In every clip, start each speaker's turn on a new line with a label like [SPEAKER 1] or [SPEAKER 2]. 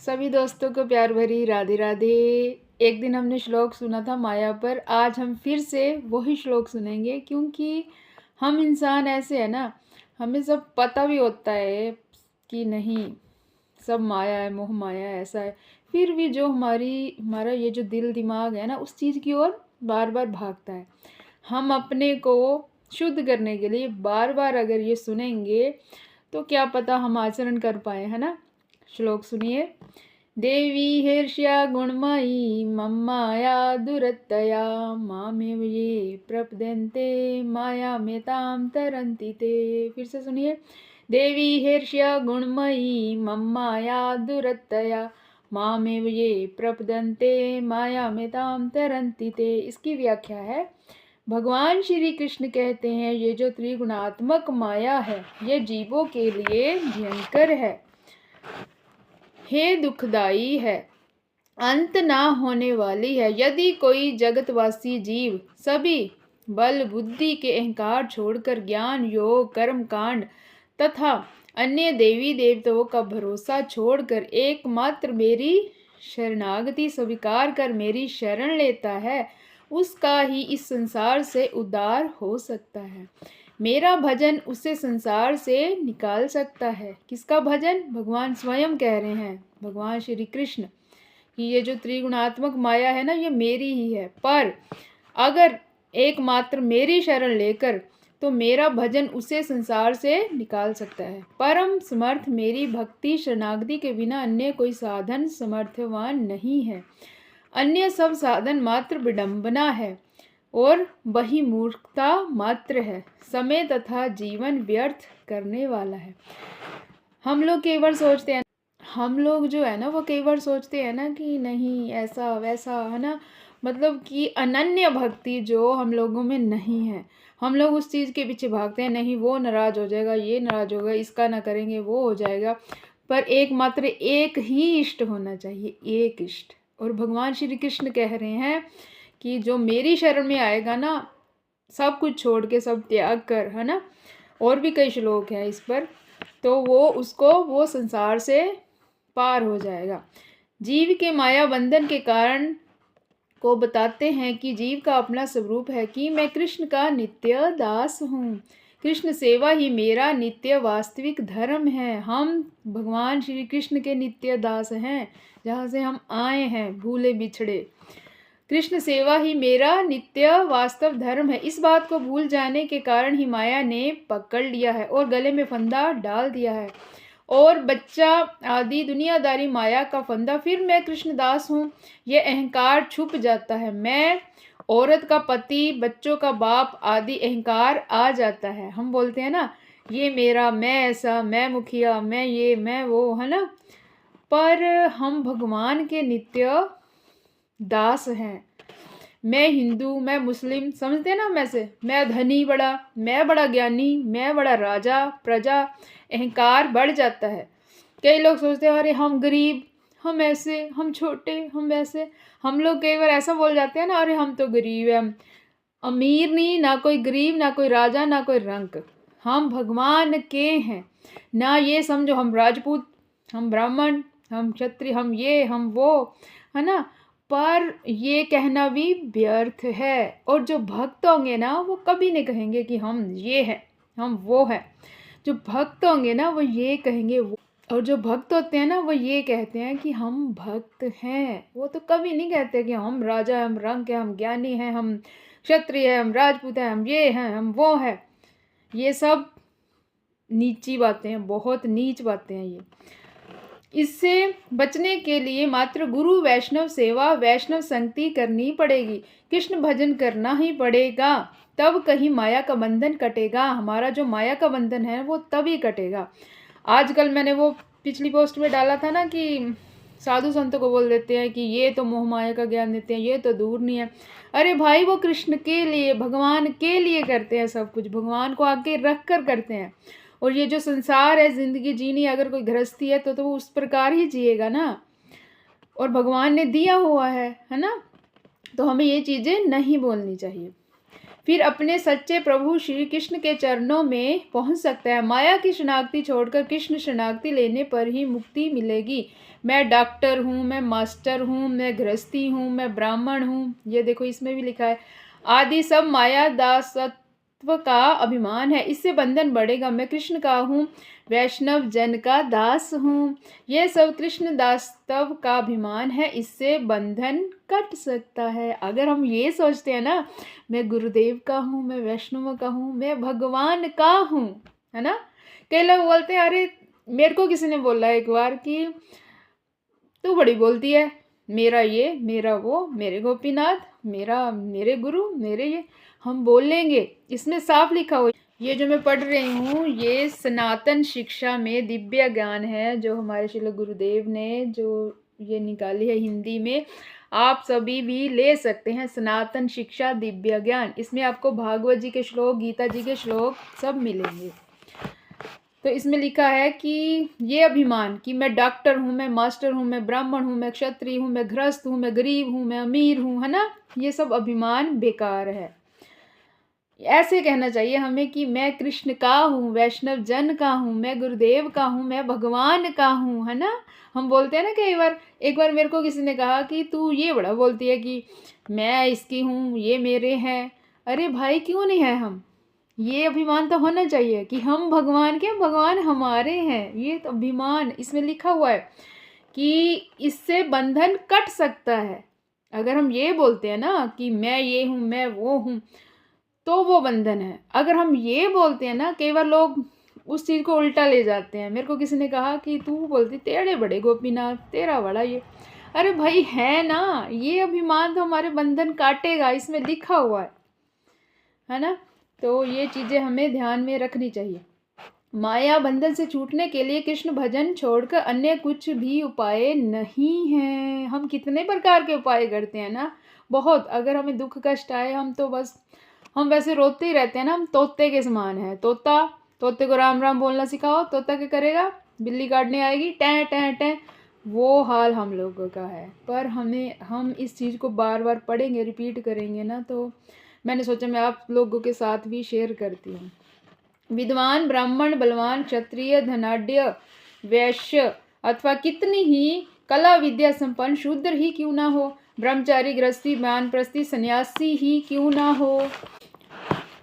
[SPEAKER 1] सभी दोस्तों को प्यार भरी राधे राधे। एक दिन हमने श्लोक सुना था माया पर, आज हम फिर से वही श्लोक सुनेंगे क्योंकि हम इंसान ऐसे है ना, हमें सब पता भी होता है कि नहीं सब माया है, मोह माया है, ऐसा है। फिर भी जो हमारा ये जो दिल दिमाग है ना, उस चीज़ की ओर बार बार भागता है। हम अपने को शुद्ध करने के लिए बार बार अगर ये सुनेंगे तो क्या पता हम आचरण कर पाए, है ना। श्लोक सुनिए। देवी हर्ष्या गुणमयी मम्माया दुरत्तया मामेव ये प्रपद्यन्ते माया में ताम तरन्ति ते। फिर से सुनिए। देवी हर्ष्या गुणमयी मम्माया दुरत्तया मामेव ये प्रपद्यन्ते माया में ताम तरन्ति ते। इसकी व्याख्या है, भगवान श्री कृष्ण कहते हैं ये जो त्रिगुणात्मक माया है ये जीवों के लिए भयंकर है, हे दुखदाई है, अंत ना होने वाली है। यदि कोई जगतवासी जीव सभी बल बुद्धि के अहंकार छोड़कर ज्ञान योग कर्म कांड तथा अन्य देवी देवताओं का भरोसा छोड़कर एकमात्र मेरी शरणागति स्वीकार कर मेरी शरण लेता है, उसका ही इस संसार से उद्धार हो सकता है। मेरा भजन उसे संसार से निकाल सकता है। किसका भजन? भगवान स्वयं कह रहे हैं, भगवान श्री कृष्ण, कि ये जो त्रिगुणात्मक माया है ना ये मेरी ही है, पर अगर एकमात्र मेरी शरण लेकर तो मेरा भजन उसे संसार से निकाल सकता है। परम समर्थ मेरी भक्ति शरणागति के बिना अन्य कोई साधन समर्थवान नहीं है। अन्य सब साधन मात्र विडंबना है और वही मूर्खता मात्र है, समय तथा जीवन व्यर्थ करने वाला है। हम लोग कई बार सोचते हैं, हम लोग जो है ना वो कई बार सोचते हैं ना कि नहीं ऐसा वैसा, है ना, मतलब कि अनन्य भक्ति जो हम लोगों में नहीं है। हम लोग उस चीज़ के पीछे भागते हैं, नहीं वो नाराज़ हो जाएगा, ये नाराज़ होगा, इसका ना करेंगे वो हो जाएगा। पर एकमात्र एक ही इष्ट होना चाहिए, एक इष्ट। और भगवान श्री कृष्ण कह रहे हैं कि जो मेरी शरण में आएगा ना, सब कुछ छोड़ के सब त्याग कर, है ना, और भी कई श्लोक हैं इस पर, तो वो संसार से पार हो जाएगा। जीव के माया बंधन के कारण को बताते हैं कि जीव का अपना स्वरूप है कि मैं कृष्ण का नित्य दास हूँ। कृष्ण सेवा ही मेरा नित्य वास्तविक धर्म है। हम भगवान श्री कृष्ण के नित्य दास हैं, जहाँ से हम आए हैं भूले बिछड़े। कृष्ण सेवा ही मेरा नित्य वास्तव धर्म है। इस बात को भूल जाने के कारण ही माया ने पकड़ लिया है और गले में फंदा डाल दिया है और बच्चा आदि दुनियादारी माया का फंदा, फिर मैं कृष्णदास हूँ, यह अहंकार छुप जाता है। मैं औरत का पति, बच्चों का बाप आदि अहंकार आ जाता है। हम बोलते हैं ना ये मेरा, मैं ऐसा, मैं मुखिया, मैं ये मैं वो, है ना। पर हम भगवान के नित्य दास हैं। मैं हिंदू, मैं मुस्लिम, समझते हैं ना, मैं धनी बड़ा, मैं बड़ा ज्ञानी, मैं बड़ा राजा प्रजा, अहंकार बढ़ जाता है। कई लोग सोचते हैं अरे हम गरीब, हम ऐसे, हम छोटे, हम वैसे। हम लोग कई बार ऐसा बोल जाते हैं ना, अरे हम तो गरीब हैं, हम अमीर नहीं, ना कोई गरीब, ना कोई राजा, ना कोई रंक, हम भगवान के हैं। ना ये समझो हम राजपूत, हम ब्राह्मण, हम क्षत्रिय, हम ये हम वो, है ना। पर ये कहना भी व्यर्थ है। और जो भक्त होंगे ना वो कभी नहीं कहेंगे कि हम ये हैं, हम वो हैं। जो भक्त होंगे ना वो ये कहेंगे वो, और जो भक्त होते हैं ना वो ये कहते हैं कि हम भक्त हैं। वो तो कभी नहीं कहते कि हम राजा हैं, हम रंक हैं, हम ज्ञानी हैं, हम क्षत्रिय हैं, हम राजपूत हैं, हम ये हैं, हम वो हैं। ये सब नीची बातें हैं, बहुत नीच बातें हैं ये। इससे बचने के लिए मात्र गुरु वैष्णव सेवा, वैष्णव संगति करनी पड़ेगी, कृष्ण भजन करना ही पड़ेगा, तब कहीं माया का बंधन कटेगा। हमारा जो माया का बंधन है वो तभी कटेगा। आजकल मैंने वो पिछली पोस्ट में डाला था ना कि साधु संतों को बोल देते हैं कि ये तो मोह माया का ज्ञान देते हैं, ये तो दूर नहीं है। अरे भाई वो कृष्ण के लिए, भगवान के लिए करते हैं, सब कुछ भगवान को आगे रख कर करते हैं। और ये जो संसार है, ज़िंदगी जीनी अगर कोई गृहस्थी है तो वो उस प्रकार ही जिएगा ना, और भगवान ने दिया हुआ है ना। तो हमें ये चीज़ें नहीं बोलनी चाहिए। फिर अपने सच्चे प्रभु श्री कृष्ण के चरणों में पहुंच सकता है। माया की शनाख्ती छोड़कर कृष्ण शनाख्ती लेने पर ही मुक्ति मिलेगी। मैं डॉक्टर हूँ, मैं मास्टर हूँ, मैं गृहस्थी हूँ, मैं ब्राह्मण हूँ, ये देखो इसमें भी लिखा है, आदि सब माया दासत्व का अभिमान है, इससे बंधन बढ़ेगा। मैं कृष्ण का हूँ, वैष्णव जन का दास हूँ, ये सब कृष्ण दासत्व का अभिमान है, इससे बंधन कट सकता है। अगर हम ये सोचते हैं ना, मैं गुरुदेव का हूँ, मैं वैष्णव का हूँ, मैं भगवान का हूँ, है ना। कई लोग बोलते हैं, अरे मेरे को किसी ने बोला एक बार कि तू बड़ी बोलती है, मेरा ये मेरा वो, मेरे गोपीनाथ, मेरे गुरु, मेरे ये, हम बोल लेंगे, इसमें साफ लिखा हुआ। ये जो मैं पढ़ रही हूँ ये सनातन शिक्षा में दिव्य ज्ञान है, जो हमारे श्रील गुरुदेव ने जो ये निकाली है हिंदी में, आप सभी भी ले सकते हैं। सनातन शिक्षा दिव्य ज्ञान, इसमें आपको भागवत जी के श्लोक, गीता जी के श्लोक सब मिलेंगे। तो इसमें लिखा है कि ये अभिमान कि मैं डॉक्टर हूँ, मैं मास्टर हूँ, मैं ब्राह्मण हूँ, मैं क्षत्रिय हूँ, मैं गृहस्थ हूँ, मैं गरीब हूँ, मैं अमीर हूँ, है ना, ये सब अभिमान बेकार है। ऐसे कहना चाहिए हमें कि मैं कृष्ण का हूँ, वैष्णव जन का हूँ, मैं गुरुदेव का हूँ, मैं भगवान का हूँ, है ना। हम बोलते हैं ना कई बार, एक बार मेरे को किसी ने कहा कि तू ये बड़ा बोलती है कि मैं इसकी हूँ, ये मेरे हैं। अरे भाई क्यों नहीं है हम, ये अभिमान तो होना चाहिए कि हम भगवान के, भगवान हमारे हैं, ये तो अभिमान इसमें लिखा हुआ है कि इससे बंधन कट सकता है। अगर हम ये बोलते हैं ना कि मैं ये हूँ, मैं वो हूँ, तो वो बंधन है। अगर हम ये बोलते हैं ना, कई बार लोग उस चीज़ को उल्टा ले जाते हैं। मेरे को किसी ने कहा कि तू बोलती तेरे बड़े गोपीनाथ, तेरा बड़ा ये, अरे भाई है ना, ये अभिमान तो हमारे बंधन काटेगा, इसमें लिखा हुआ है ना। तो ये चीज़ें हमें ध्यान में रखनी चाहिए। माया बंधन से छूटने के लिए कृष्ण भजन छोड़कर अन्य कुछ भी उपाय नहीं है। हम कितने प्रकार के उपाय करते हैं ना, बहुत। अगर हमें दुख कष्ट आए, हम तो बस, हम वैसे रोते ही रहते हैं ना, हम तोते के समान है। तोते को राम राम बोलना सिखाओ, तोता क्या करेगा, बिल्ली काटने आएगी, टैं टैं टैं, वो हाल हम लोगों का है। पर हम इस चीज़ को बार बार पढ़ेंगे, रिपीट करेंगे ना, तो मैंने सोचा मैं आप लोगों के साथ भी शेयर करती हूँ। विद्वान, ब्राह्मण, बलवान, क्षत्रिय, धनाढ्य, वैश्य अथवा कितनी ही कला विद्या संपन्न शूद्र ही क्यों ना हो, ब्रह्मचारी, गृहस्थी, वानप्रस्थी, सन्यासी ही क्यों ना हो,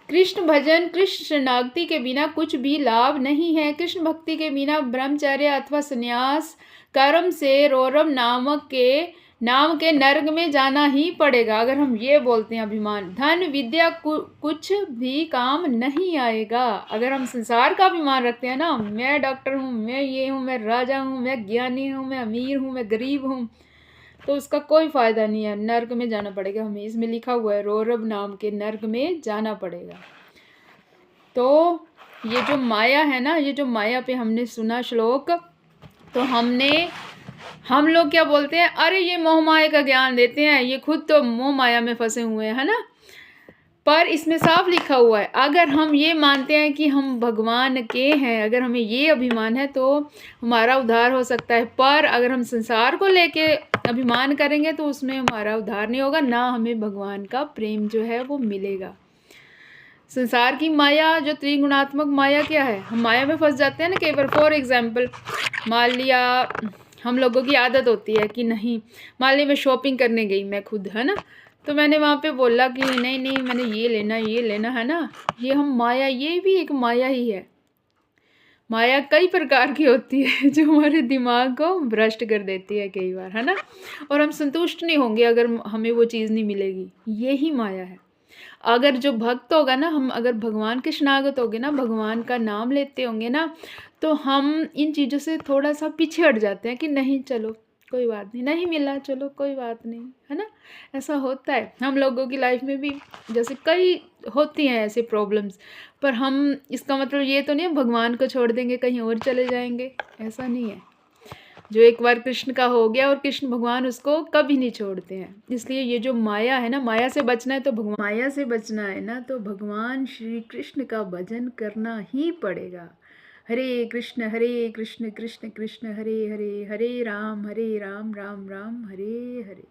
[SPEAKER 1] कृष्ण भजन, कृष्ण शरणागति के बिना कुछ भी लाभ नहीं है। कृष्ण भक्ति के बिना ब्रह्मचर्य अथवा संन्यास कर्म से रौरव नाम के नर्क में जाना ही पड़ेगा। अगर हम ये बोलते हैं अभिमान, धन विद्या कुछ भी काम नहीं आएगा। अगर हम संसार का अभिमान रखते हैं ना, मैं डॉक्टर हूँ, मैं ये हूँ, मैं राजा हूँ, मैं ज्ञानी हूँ, मैं अमीर हूँ, मैं गरीब हूँ, तो उसका कोई फ़ायदा नहीं है, नर्क में जाना पड़ेगा हमें। इसमें लिखा हुआ है रौरव नाम के नर्क में जाना पड़ेगा। तो ये जो माया है ना, ये जो माया पे हमने सुना श्लोक, तो हम लोग क्या बोलते हैं, अरे ये मोह माया का ज्ञान देते हैं, ये खुद तो मोह माया में फंसे हुए हैं, है ना। पर इसमें साफ लिखा हुआ है, अगर हम ये मानते हैं कि हम भगवान के हैं, अगर हमें ये अभिमान है, तो हमारा उद्धार हो सकता है। पर अगर हम संसार को लेके अभिमान करेंगे तो उसमें हमारा उद्धार नहीं होगा, ना हमें भगवान का प्रेम जो है वो मिलेगा। संसार की माया, जो त्रिगुणात्मक माया क्या है, हम माया में फंस जाते हैं ना कई बार। फॉर एग्जाम्पल, मान लिया हम लोगों की आदत होती है कि नहीं, मान लिया मैं शॉपिंग करने गई, मैं खुद, है ना, तो मैंने वहाँ पे बोला कि नहीं नहीं मैंने ये लेना है ना, ये हम माया, ये भी एक माया ही है। माया कई प्रकार की होती है जो हमारे दिमाग को भ्रष्ट कर देती है कई बार, है ना, और हम संतुष्ट नहीं होंगे अगर हमें वो चीज़ नहीं मिलेगी, यही माया है। अगर जो भक्त होगा ना, हम अगर भगवान के शरणागत होंगे ना, भगवान का नाम लेते होंगे ना, तो हम इन चीज़ों से थोड़ा सा पीछे हट जाते हैं कि नहीं चलो कोई बात नहीं, नहीं मिला चलो कोई बात नहीं, है ना। ऐसा होता है हम लोगों की लाइफ में भी, जैसे कई होती हैं ऐसे प्रॉब्लम्स। पर हम, इसका मतलब ये तो नहीं है भगवान को छोड़ देंगे कहीं और चले जाएंगे, ऐसा नहीं है। जो एक बार कृष्ण का हो गया, और कृष्ण भगवान उसको कभी नहीं छोड़ते हैं। इसलिए ये जो माया है ना, माया से बचना है तो माया से बचना है ना, तो भगवान श्री कृष्ण का भजन करना ही पड़ेगा। हरे कृष्ण कृष्ण कृष्ण हरे हरे, हरे राम राम राम हरे हरे।